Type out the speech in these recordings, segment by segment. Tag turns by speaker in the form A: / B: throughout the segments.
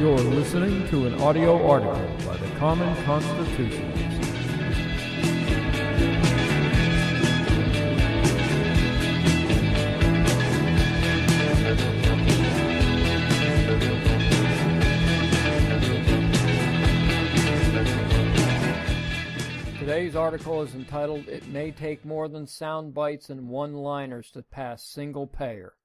A: You're listening to an audio article by the Common Constitutionalists. Today's article is entitled, "It May Take More Than Sound Bites and One-Liners to Pass Single Payer."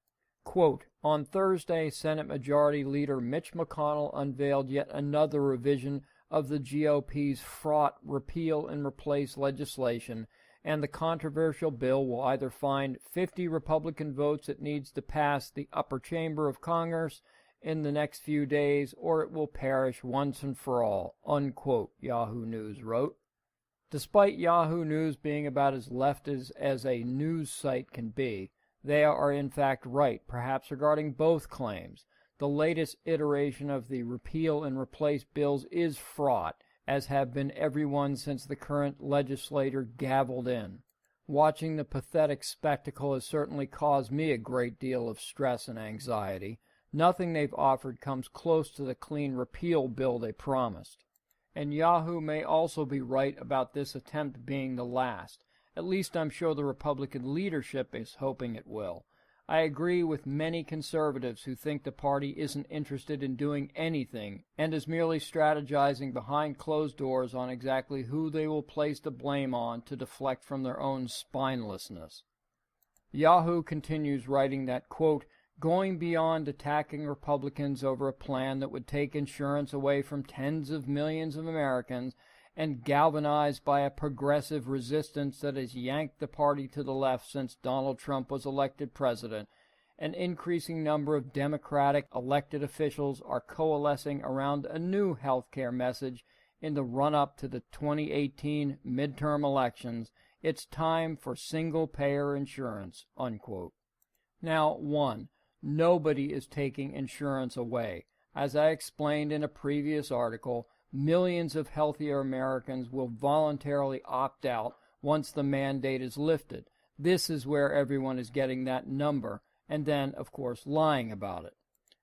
A: Quote, on Thursday, Senate Majority Leader Mitch McConnell unveiled yet another revision of the GOP's fraught repeal-and-replace legislation, and the controversial bill will either find 50 Republican votes it needs to pass the upper chamber of Congress in the next few days, or it will perish once and for all, unquote, Yahoo News wrote. Despite Yahoo News being about as leftist as a news site can be, they are in fact right, perhaps regarding both claims. The latest iteration of the repeal-and-replace bills is fraught, as have been everyone since the current legislature gaveled in. Watching the pathetic spectacle has certainly caused me a great deal of stress and anxiety. Nothing they've offered comes close to the clean repeal bill they promised. And Yahoo may also be right about this attempt being the last. At least I'm sure the Republican leadership is hoping it will. I agree with many conservatives who think the party isn't interested in doing anything and is merely strategizing behind closed doors on exactly who they will place the blame on to deflect from their own spinelessness. Yahoo continues writing that, quote, going beyond attacking Republicans over a plan that would take insurance away from tens of millions of Americans and galvanized by a progressive resistance that has yanked the party to the left since Donald Trump was elected president, an increasing number of Democratic elected officials are coalescing around a new health care message in the run-up to the 2018 midterm elections. It's time for single-payer insurance, unquote. Now, 1. Nobody is taking insurance away. As I explained in a previous article, millions of healthier Americans will voluntarily opt out once the mandate is lifted. This is where everyone is getting that number, and then, of course, lying about it.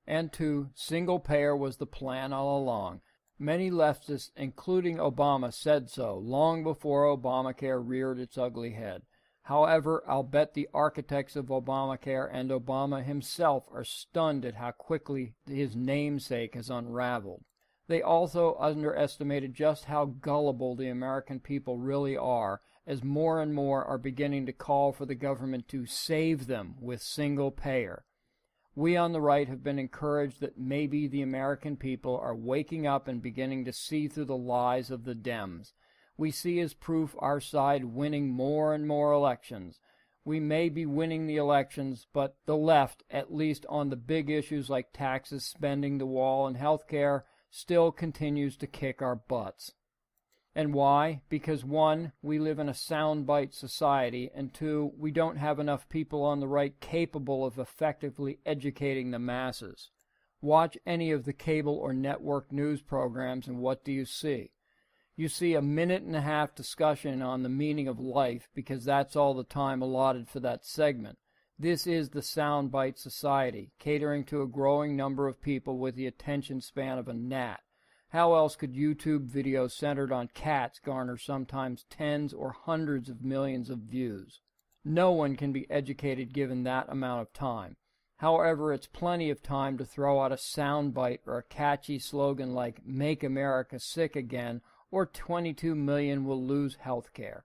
A: And 2, single payer was the plan all along. Many leftists, including Obama, said so long before Obamacare reared its ugly head. However, I'll bet the architects of Obamacare and Obama himself are stunned at how quickly his namesake has unraveled. They also underestimated just how gullible the American people really are, as more and more are beginning to call for the government to save them with single payer. We on the right have been encouraged that maybe the American people are waking up and beginning to see through the lies of the Dems. We see as proof our side winning more and more elections. We may be winning the elections, but the left, at least on the big issues like taxes, spending, the wall, and health care, still continues to kick our butts. And why? Because 1, we live in a soundbite society, and 2, we don't have enough people on the right capable of effectively educating the masses. Watch any of the cable or network news programs, and what do you see? You see a minute-and-a-half discussion on the meaning of life, because that's all the time allotted for that segment. This is the soundbite society, catering to a growing number of people with the attention span of a gnat. How else could YouTube videos centered on cats garner sometimes tens or hundreds of millions of views? No one can be educated given that amount of time. However, it's plenty of time to throw out a soundbite or a catchy slogan like "Make America Sick Again" or 22 million will lose health care.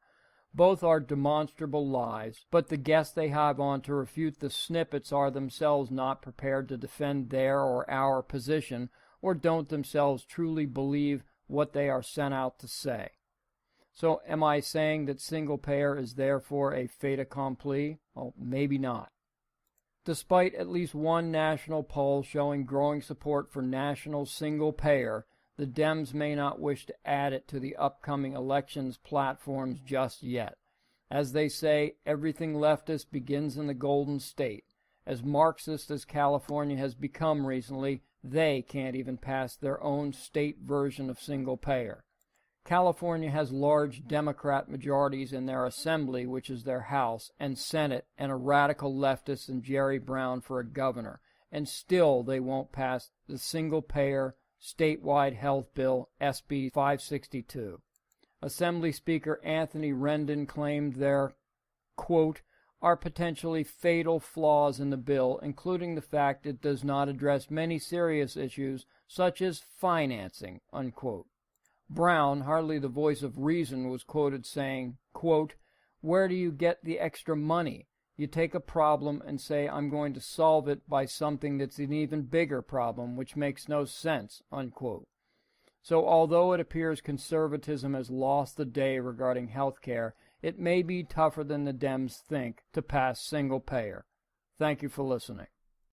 A: Both are demonstrable lies, but the guests they have on to refute the snippets are themselves not prepared to defend their or our position, or don't themselves truly believe what they are sent out to say. So am I saying that single payer is therefore a fait accompli? Well, maybe not. Despite at least one national poll showing growing support for national single payer, the Dems may not wish to add it to the upcoming elections platforms just yet. As they say, everything leftist begins in the Golden State. As Marxist as California has become recently, they can't even pass their own state version of single payer. California has large Democrat majorities in their assembly, which is their House, and Senate, and a radical leftist in Jerry Brown for a governor, and still they won't pass the single payer statewide health bill SB 562. Assembly Speaker Anthony Rendon claimed there, quote, are potentially fatal flaws in the bill, including the fact it does not address many serious issues such as financing, unquote. Brown, hardly the voice of reason, was quoted saying, quote, where do you get the extra money? You take a problem and say, I'm going to solve it by something that's an even bigger problem, which makes no sense, unquote. So although it appears conservatism has lost the day regarding health care, it may be tougher than the Dems think to pass single payer. Thank you for listening.